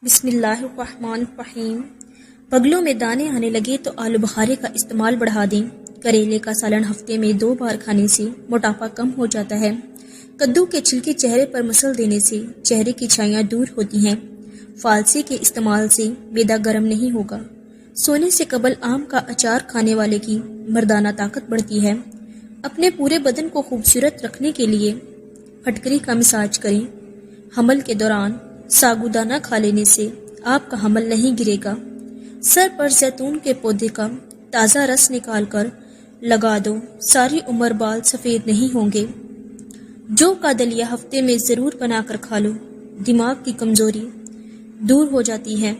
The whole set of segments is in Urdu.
بسم اللہ الرحمن الرحیم۔ بغلوں میں دانے آنے لگے تو آلو بخارے کا استعمال بڑھا دیں۔ کریلے کا سالن ہفتے میں 2 بار کھانے سے موٹاپا کم ہو جاتا ہے۔ کدو کے چھلکے چہرے پر مسل دینے سے چہرے کی چھائیاں دور ہوتی ہیں۔ فالسی کے استعمال سے معدہ گرم نہیں ہوگا۔ سونے سے قبل آم کا اچار کھانے والے کی مردانہ طاقت بڑھتی ہے۔ اپنے پورے بدن کو خوبصورت رکھنے کے لیے پھٹکری کا مساج کریں۔ حمل کے دوران ساگودانہ کھا لینے سے آپ کا حمل نہیں گرے گا۔ سر پر زیتون کے پودے کا تازہ رس نکال کر لگا دو، ساری عمر بال سفید نہیں ہوں گے۔ جو کا دلیا ہفتے میں ضرور بنا کر کھا لو، دماغ کی کمزوری دور ہو جاتی ہے۔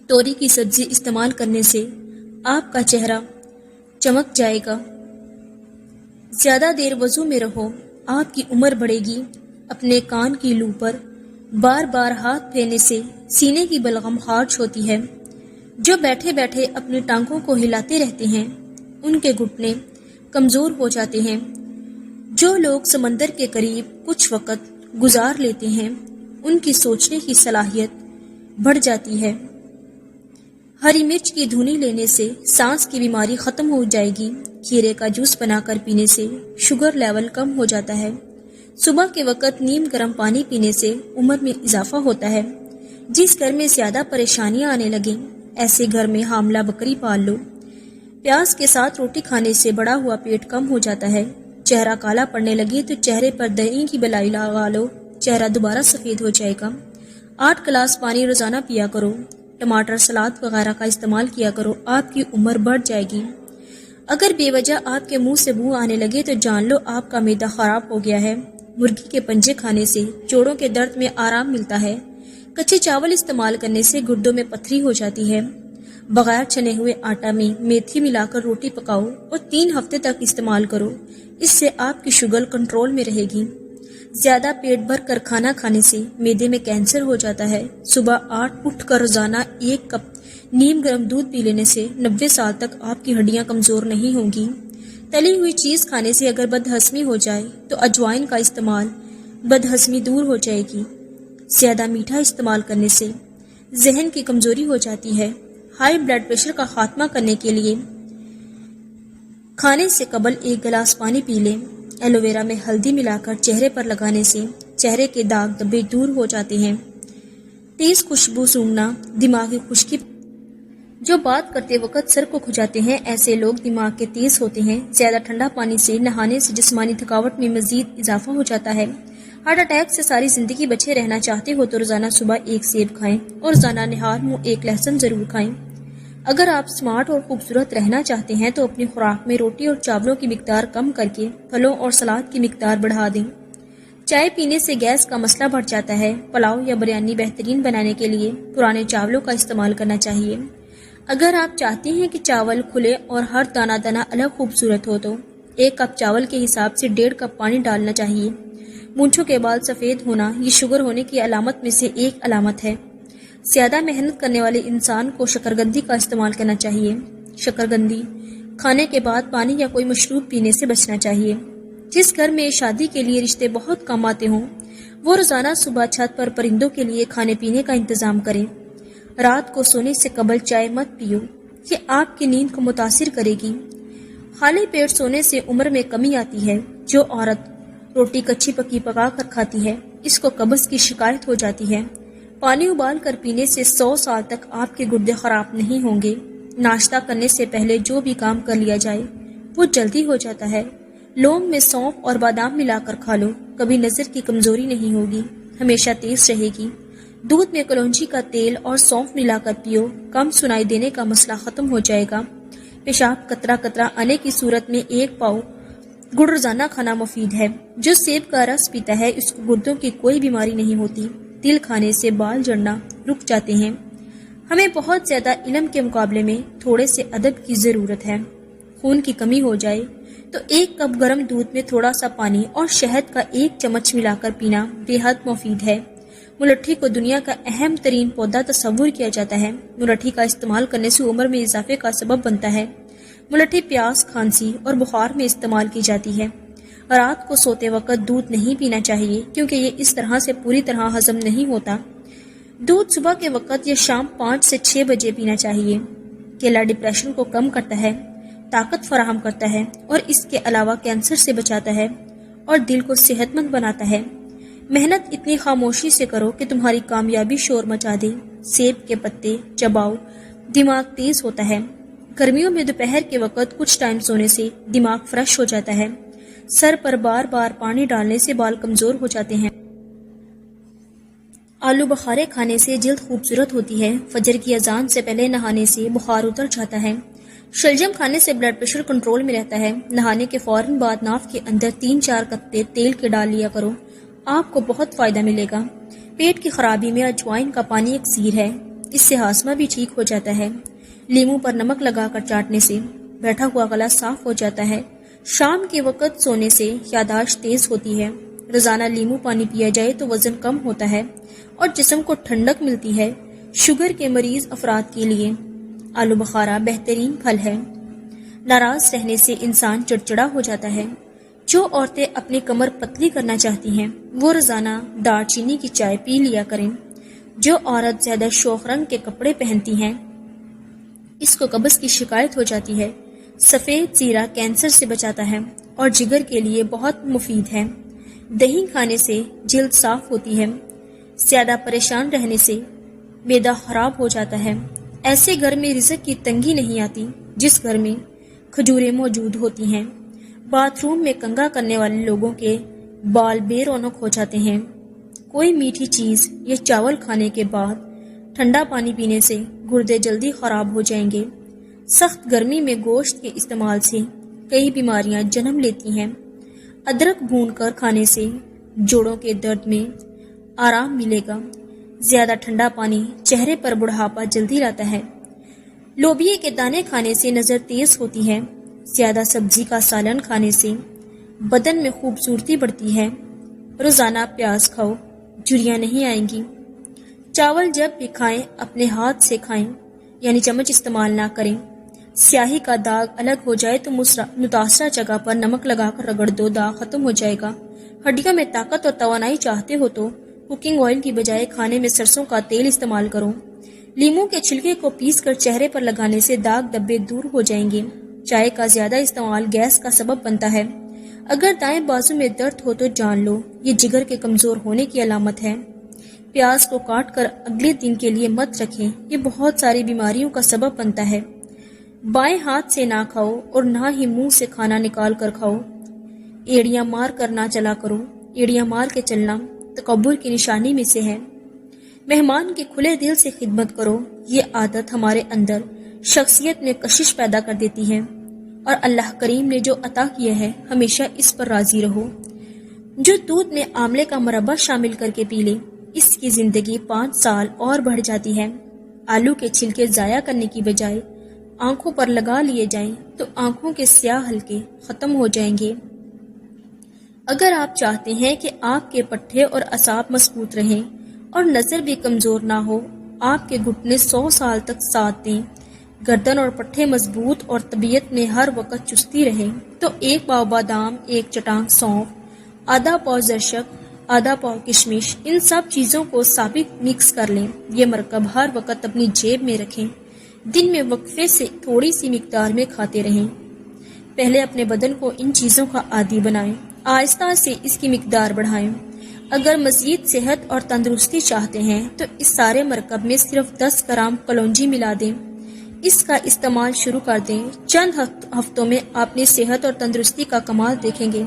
توری کی سبزی استعمال کرنے سے آپ کا چہرہ چمک جائے گا۔ زیادہ دیر وضو میں رہو، آپ کی عمر بڑھے گی۔ اپنے کان کی لو پر بار بار ہاتھ پھیرنے سے سینے کی بلغم خارج ہوتی ہے۔ جو بیٹھے بیٹھے اپنی ٹانگوں کو ہلاتے رہتے ہیں، ان کے گھٹنے کمزور ہو جاتے ہیں۔ جو لوگ سمندر کے قریب کچھ وقت گزار لیتے ہیں، ان کی سوچنے کی صلاحیت بڑھ جاتی ہے۔ ہری مرچ کی دھنی لینے سے سانس کی بیماری ختم ہو جائے گی۔ کھیرے کا جوس بنا کر پینے سے شوگر لیول کم ہو جاتا ہے۔ صبح کے وقت نیم گرم پانی پینے سے عمر میں اضافہ ہوتا ہے۔ جس گھر میں زیادہ پریشانیاں آنے لگیں، ایسے گھر میں حاملہ بکری پال لو۔ پیاز کے ساتھ روٹی کھانے سے بڑا ہوا پیٹ کم ہو جاتا ہے۔ چہرہ کالا پڑنے لگے تو چہرے پر دہی کی بلائی لگا لو، چہرہ دوبارہ سفید ہو جائے گا۔ 8 گلاس پانی روزانہ پیا کرو۔ ٹماٹر سلاد وغیرہ کا استعمال کیا کرو، آپ کی عمر بڑھ جائے گی۔ اگر بے وجہ آپ کے منہ سے بو آنے لگے تو جان لو آپ کا معدہ خراب ہو گیا ہے۔ مرغی کے پنجے کھانے سے جوڑوں کے درد میں آرام ملتا ہے۔ کچے چاول استعمال کرنے سے گردوں میں پتھری ہو جاتی ہے۔ بغیر چھنے ہوئے آٹا میں میتھی ملا کر روٹی پکاؤ اور 3 ہفتے تک استعمال کرو، اس سے آپ کی شوگر کنٹرول میں رہے گی۔ زیادہ پیٹ بھر کر کھانا کھانے سے معدے میں کینسر ہو جاتا ہے۔ صبح 8 اٹھ کر روزانہ 1 کپ نیم گرم دودھ پی لینے سے 90 سال تک آپ کی ہڈیاں کمزور نہیں ہوں گی۔ تلی ہوئی چیز کھانے سے اگر بدہضمی ہو جائے تو اجوائن کا استعمال بدہضمی دور ہو جائے گی۔ زیادہ میٹھا استعمال کرنے سے ذہن کی کمزوری ہو جاتی ہے۔ ہائی بلڈ پریشر کا خاتمہ کرنے کے لیے کھانے سے قبل 1 گلاس پانی پی لیں۔ ایلو ویرا میں ہلدی ملا کر چہرے پر لگانے سے چہرے کے داغ دھبے دور ہو جاتے ہیں۔ تیز خوشبو سونگھنا دماغی خشکی جو بات کرتے وقت سر کو کھجاتے ہیں، ایسے لوگ دماغ کے تیز ہوتے ہیں۔ زیادہ ٹھنڈا پانی سے نہانے سے جسمانی تھکاوٹ میں مزید اضافہ ہو جاتا ہے۔ ہارٹ اٹیک سے ساری زندگی بچے رہنا چاہتے ہو تو روزانہ صبح 1 سیب کھائیں اور روزانہ نہار منہ 1 لہسن ضرور کھائیں۔ اگر آپ سمارٹ اور خوبصورت رہنا چاہتے ہیں تو اپنی خوراک میں روٹی اور چاولوں کی مقدار کم کر کے پھلوں اور سلاد کی مقدار بڑھا دیں۔ چائے پینے سے گیس کا مسئلہ بڑھ جاتا ہے۔ پلاؤ یا بریانی بہترین بنانے کے لیے پرانے چاولوں کا استعمال کرنا چاہیے۔ اگر آپ چاہتے ہیں کہ چاول کھلے اور ہر دانہ دانہ الگ خوبصورت ہو تو 1 کپ چاول کے حساب سے 1.5 کپ پانی ڈالنا چاہیے۔ مونچھوں کے بال سفید ہونا یہ شوگر ہونے کی علامت میں سے ایک علامت ہے۔ زیادہ محنت کرنے والے انسان کو شکرگندی کا استعمال کرنا چاہیے۔ شکرگندی کھانے کے بعد پانی یا کوئی مشروب پینے سے بچنا چاہیے۔ جس گھر میں شادی کے لیے رشتے بہت کم آتے ہوں، وہ روزانہ صبح چھت پر پرندوں کے لیے کھانے پینے کا انتظام کریں۔ رات کو سونے سے قبل چائے مت پیو، یہ آپ کی نیند کو متاثر کرے گی۔ خالی پیٹ سونے سے عمر میں کمی آتی ہے۔ جو عورت روٹی کچی پکی پکا کر کھاتی ہے، اس کو قبض کی شکایت ہو جاتی ہے۔ پانی ابال کر پینے سے 100 سال تک آپ کے گردے خراب نہیں ہوں گے۔ ناشتہ کرنے سے پہلے جو بھی کام کر لیا جائے وہ جلدی ہو جاتا ہے۔ لونگ میں سونف اور بادام ملا کر کھا لو، کبھی نظر کی کمزوری نہیں ہوگی، ہمیشہ تیز رہے گی۔ دودھ میں کلونجی کا تیل اور سونف ملا کر پیو، کم سنائی دینے کا مسئلہ ختم ہو جائے گا۔ پیشاب قطرہ قطرہ آنے کی صورت میں 1 پاؤ گڑ روزانہ کھانا مفید ہے۔ جو سیب کا رس پیتا ہے اس کو گردوں کی کوئی بیماری نہیں ہوتی۔ تل کھانے سے بال جھڑنا رک جاتے ہیں۔ ہمیں بہت زیادہ علم کے مقابلے میں تھوڑے سے ادب کی ضرورت ہے۔ خون کی کمی ہو جائے تو 1 کپ گرم دودھ میں تھوڑا سا پانی اور شہد کا 1 چمچ ملا کر پینا بے حد مفید ہے۔ ملٹھی کو دنیا کا اہم ترین پودا تصور کیا جاتا ہے۔ ملٹھی کا استعمال کرنے سے عمر میں اضافے کا سبب بنتا ہے۔ ملٹھی پیاس، کھانسی اور بخار میں استعمال کی جاتی ہے۔ رات کو سوتے وقت دودھ نہیں پینا چاہیے کیونکہ یہ اس طرح سے پوری طرح ہضم نہیں ہوتا۔ دودھ صبح کے وقت یا شام 5 سے 6 بجے پینا چاہیے۔ کیلا ڈپریشن کو کم کرتا ہے، طاقت فراہم کرتا ہے اور اس کے علاوہ کینسر سے بچاتا ہے اور دل کو صحت مند بناتا ہے۔ محنت اتنی خاموشی سے کرو کہ تمہاری کامیابی شور مچا دے۔ سیب کے پتے چباؤ، دماغ تیز ہوتا ہے۔ گرمیوں میں دوپہر کے وقت کچھ ٹائم سونے سے دماغ فریش ہو جاتا ہے۔ سر پر بار بار پانی ڈالنے سے بال کمزور ہو جاتے ہیں۔ آلو بخارے کھانے سے جلد خوبصورت ہوتی ہے۔ فجر کی اذان سے پہلے نہانے سے بخار اتر جاتا ہے۔ شلجم کھانے سے بلڈ پریشر کنٹرول میں رہتا ہے۔ نہانے کے فوراً بعد ناف کے اندر 3-4 قطرے تیل کے ڈال لیا کرو، آپ کو بہت فائدہ ملے گا۔ پیٹ کی خرابی میں اجوائن کا پانی ایک زہر ہے، اس سے ہاضمہ بھی ٹھیک ہو جاتا ہے۔ لیموں پر نمک لگا کر چاٹنے سے بیٹھا ہوا گلا صاف ہو جاتا ہے۔ شام کے وقت سونے سے یادداشت تیز ہوتی ہے۔ روزانہ لیموں پانی پیا جائے تو وزن کم ہوتا ہے اور جسم کو ٹھنڈک ملتی ہے۔ شوگر کے مریض افراد کے لیے آلو بخارا بہترین پھل ہے۔ ناراض رہنے سے انسان چڑچڑا ہو جاتا ہے۔ جو عورتیں اپنی کمر پتلی کرنا چاہتی ہیں وہ روزانہ دار چینی کی چائے پی لیا کریں۔ جو عورت زیادہ شوخ رنگ کے کپڑے پہنتی ہیں اس کو قبض کی شکایت ہو جاتی ہے۔ سفید زیرہ کینسر سے بچاتا ہے اور جگر کے لیے بہت مفید ہے۔ دہی کھانے سے جلد صاف ہوتی ہے۔ زیادہ پریشان رہنے سے معدہ خراب ہو جاتا ہے۔ ایسے گھر میں رزق کی تنگی نہیں آتی جس گھر میں کھجوریں موجود ہوتی ہیں۔ باتھ روم میں کنگھا کرنے والے لوگوں کے بال بے رونق ہو جاتے ہیں۔ کوئی میٹھی چیز یا چاول کھانے کے بعد ٹھنڈا پانی پینے سے گردے جلدی خراب ہو جائیں گے۔ سخت گرمی میں گوشت کے استعمال سے کئی بیماریاں جنم لیتی ہیں۔ ادرک بھون کر کھانے سے جوڑوں کے درد میں آرام ملے گا۔ زیادہ ٹھنڈا پانی چہرے پر بڑھاپا جلدی لاتا ہے۔ لوبیے کے دانے کھانے سے نظر تیز ہوتی ہے۔ زیادہ سبزی کا سالن کھانے سے بدن میں خوبصورتی بڑھتی ہے۔ روزانہ پیاز کھاؤ، جھریاں نہیں آئیں گی۔ چاول جب بھی کھائیں اپنے ہاتھ سے کھائیں، یعنی چمچ استعمال نہ کریں۔ سیاہی کا داغ الگ ہو جائے تو متاثرہ جگہ پر نمک لگا کر رگڑ دو، داغ ختم ہو جائے گا۔ ہڈیوں میں طاقت اور توانائی چاہتے ہو تو کوکنگ آئل کی بجائے کھانے میں سرسوں کا تیل استعمال کرو۔ لیموں کے چھلکے کو پیس کر چہرے پر لگانے سے داغ دبے دور ہو جائیں گے۔ چائے کا زیادہ استعمال گیس کا سبب بنتا ہے۔ اگر دائیں بازو میں درد ہو تو جان لو یہ جگر کے کمزور ہونے کی علامت ہے۔ پیاز کو کاٹ کر اگلے دن کے لیے مت رکھیں، یہ بہت ساری بیماریوں کا سبب بنتا ہے۔ بائیں ہاتھ سے نہ کھاؤ اور نہ ہی منہ سے کھانا نکال کر کھاؤ۔ ایڑیاں مار کر نہ چلا کرو، ایڑیاں مار کے چلنا تکبر کی نشانی میں سے ہے۔ مہمان کی کھلے دل سے خدمت کرو، یہ عادت ہمارے اندر شخصیت میں کشش پیدا کر دیتی ہے اور اللہ کریم نے جو عطا کیا ہے ہمیشہ اس پر راضی رہو۔ جو دودھ میں آملے کا مربع شامل کر کے پی لے اس کی زندگی 5 سال اور بڑھ جاتی ہے۔ آلو کے چھلکے ضائع کرنے کی بجائے آنکھوں پر لگا لیے جائیں تو آنکھوں کے سیاہ حلقے ختم ہو جائیں گے۔ اگر آپ چاہتے ہیں کہ آپ کے پٹھے اور اعصاب مضبوط رہیں اور نظر بھی کمزور نہ ہو، آپ کے گھٹنے 100 سال تک ساتھ دیں، گردن اور پٹھے مضبوط اور طبیعت میں ہر وقت چستی رہے، تو 1 پاؤ بادام، 1 چٹان سونف، آدھا پاؤ زرشک، آدھا پاؤ کشمش، ان سب چیزوں کو سابق مکس کر لیں۔ یہ مرکب ہر وقت اپنی جیب میں رکھیں۔ دن میں وقفے سے تھوڑی سی مقدار میں کھاتے رہیں۔ پہلے اپنے بدن کو ان چیزوں کا عادی بنائیں، آہستہ سے اس کی مقدار بڑھائیں۔ اگر مزید صحت اور تندرستی چاہتے ہیں تو اس سارے مرکب میں صرف 10 گرام کلونجی ملا دیں، اس کا استعمال شروع کر دیں۔ چند ہفتوں میں آپ اپنی صحت اور تندرستی کا کمال دیکھیں گے۔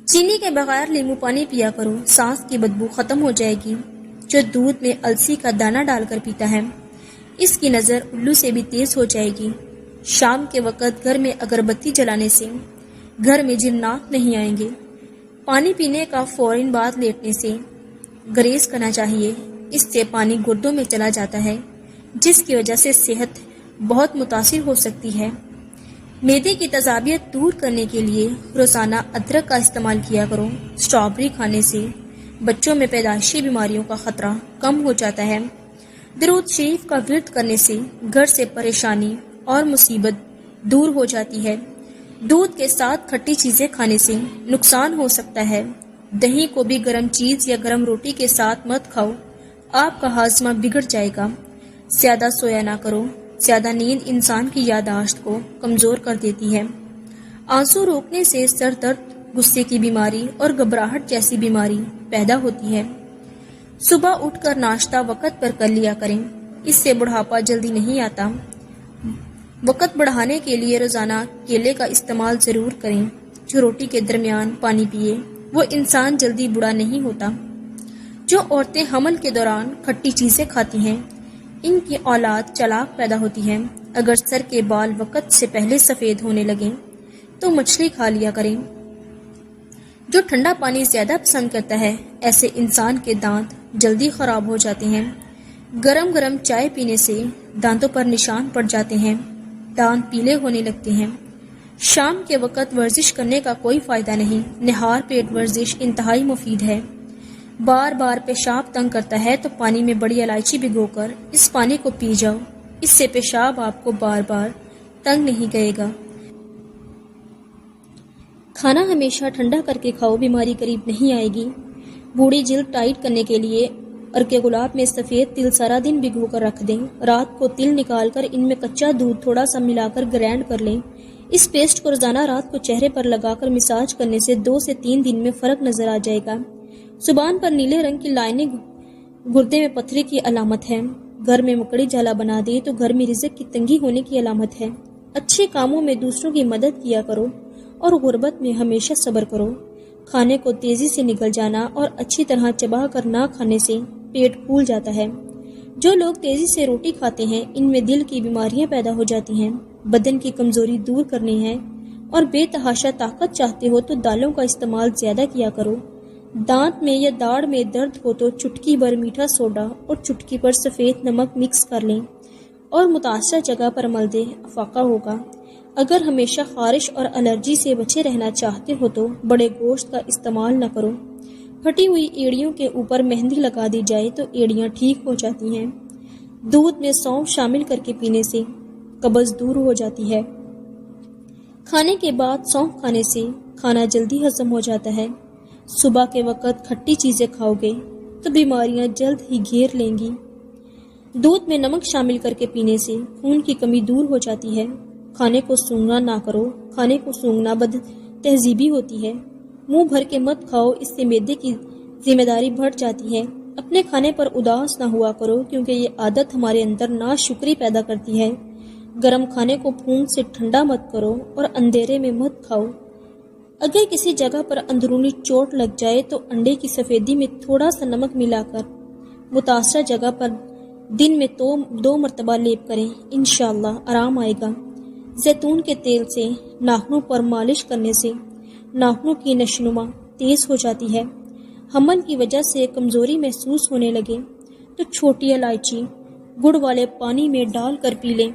چینی کے بغیر لیموں پانی پیا کرو، سانس کی بدبو ختم ہو جائے گی۔ جو دودھ میں السی کا دانہ ڈال کر پیتا ہے اس کی نظر الو سے بھی تیز ہو جائے گی۔ شام کے وقت گھر میں اگربتی جلانے سے گھر میں جنات نہیں آئیں گے۔ پانی پینے کا فوراً بعد لیٹنے سے گریز کرنا چاہیے، اس سے پانی گردوں میں چلا جاتا ہے جس کی وجہ سے صحت بہت متاثر ہو سکتی ہے۔ معدے کی تیزابیت دور کرنے کے لیے روزانہ ادرک کا استعمال کیا کرو۔ اسٹرابری کھانے سے بچوں میں پیدائشی بیماریوں کا خطرہ کم ہو جاتا ہے۔ درود شریف کا ورد کرنے سے گھر سے پریشانی اور مصیبت دور ہو جاتی ہے۔ دودھ کے ساتھ کھٹی چیزیں کھانے سے نقصان ہو سکتا ہے۔ دہی کو بھی گرم چیز یا گرم روٹی کے ساتھ مت کھاؤ، آپ کا ہاضمہ بگڑ جائے گا۔ زیادہ سویا نہ کرو۔ زیادہ نیند انسان کی یادداشت کو کمزور کر دیتی ہے۔ آنسو روکنے سے سر درد، غصے کی بیماری اور گھبراہٹ جیسی بیماری پیدا ہوتی ہے۔ صبح اٹھ کر ناشتہ وقت پر کر لیا کریں، اس سے بڑھاپا جلدی نہیں آتا۔ وقت بڑھانے کے لیے روزانہ کیلے کا استعمال ضرور کریں۔ جو روٹی کے درمیان پانی پیے وہ انسان جلدی بوڑھا نہیں ہوتا۔ جو عورتیں حمل کے دوران کھٹی چیزیں کھاتی ہیں ان کی اولاد چالاک پیدا ہوتی ہے۔ اگر سر کے بال وقت سے پہلے سفید ہونے لگیں تو مچھلی کھا لیا کریں۔ جو ٹھنڈا پانی زیادہ پسند کرتا ہے ایسے انسان کے دانت جلدی خراب ہو جاتے ہیں۔ گرم گرم چائے پینے سے دانتوں پر نشان پڑ جاتے ہیں، دانت پیلے ہونے لگتے ہیں۔ شام کے وقت ورزش کرنے کا کوئی فائدہ نہیں۔ نہار پیٹ ورزش انتہائی مفید ہے۔ بار بار پیشاب تنگ کرتا ہے تو پانی میں بڑی الائچی بھگو کر اس پانی کو پی جاؤ، اس سے پیشاب آپ کو بار بار تنگ نہیں کرے گا۔ کھانا ہمیشہ ٹھنڈا کر کے کھاؤ، بیماری قریب نہیں آئے گی۔ بوڑھی جلد ٹائٹ کرنے کے لیے ارکے گلاب میں سفید تل سارا دن بھگو کر رکھ دیں۔ رات کو تل نکال کر ان میں کچا دودھ تھوڑا سا ملا کر گرینڈ کر لیں۔ اس پیسٹ کو روزانہ رات کو چہرے پر لگا کر مساج کرنے سے 2 سے 3 دن میں فرق نظر آ جائے گا۔ زبان پر نیلے رنگ کی لائنیں گردے میں پتھری کی علامت ہے۔ گھر میں مکڑی جالا بنا دے تو گھر میں رزق کی تنگی ہونے کی علامت ہے۔ اچھے کاموں میں دوسروں کی مدد کیا کرو اور غربت میں ہمیشہ صبر کرو۔ کھانے کو تیزی سے نگل جانا اور اچھی طرح چبا کر نہ کھانے سے پیٹ پھول جاتا ہے۔ جو لوگ تیزی سے روٹی کھاتے ہیں ان میں دل کی بیماریاں پیدا ہو جاتی ہیں۔ بدن کی کمزوری دور کرنی ہے اور بے تحاشا طاقت چاہتے ہو تو دالوں کا استعمال زیادہ کیا کرو۔ دانت میں یا داڑھ میں درد ہو تو چٹکی بھر میٹھا سوڈا اور چٹکی پر سفید نمک مکس کر لیں اور متاثرہ جگہ پر مل دیں، افاقہ ہوگا۔ اگر ہمیشہ خارش اور الرجی سے بچے رہنا چاہتے ہو تو بڑے گوشت کا استعمال نہ کرو۔ پھٹی ہوئی ایڑیوں کے اوپر مہندی لگا دی جائے تو ایڑیاں ٹھیک ہو جاتی ہیں۔ دودھ میں سونف شامل کر کے پینے سے قبض دور ہو جاتی ہے۔ کھانے کے بعد سونف کھانے سے کھانا جلدی ہضم ہو جاتا ہے۔ صبح کے وقت کھٹی چیزیں کھاؤ گے تو بیماریاں جلد ہی گھیر لیں گی۔ دودھ میں نمک شامل کر کے پینے سے خون کی کمی دور ہو جاتی ہے۔ کھانے کو سونگنا نہ کرو، کھانے کو سونگنا بد تہذیبی ہوتی ہے۔ منہ بھر کے مت کھاؤ، اس سے معدے کی ذمہ داری بڑھ جاتی ہے۔ اپنے کھانے پر اداس نہ ہوا کرو کیونکہ یہ عادت ہمارے اندر ناشکری پیدا کرتی ہے۔ گرم کھانے کو پھونک سے ٹھنڈا مت کرو اور اندھیرے میں مت کھاؤ۔ اگر کسی جگہ پر اندرونی چوٹ لگ جائے تو انڈے کی سفیدی میں تھوڑا سا نمک ملا کر متاثرہ جگہ پر دن میں 2 مرتبہ لیپ کریں، انشاءاللہ آرام آئے گا۔ زیتون کے تیل سے ناخنوں پر مالش کرنے سے ناخنوں کی نشوونما تیز ہو جاتی ہے۔ حمل کی وجہ سے کمزوری محسوس ہونے لگے تو چھوٹی الائچی گڑ والے پانی میں ڈال کر پی لیں۔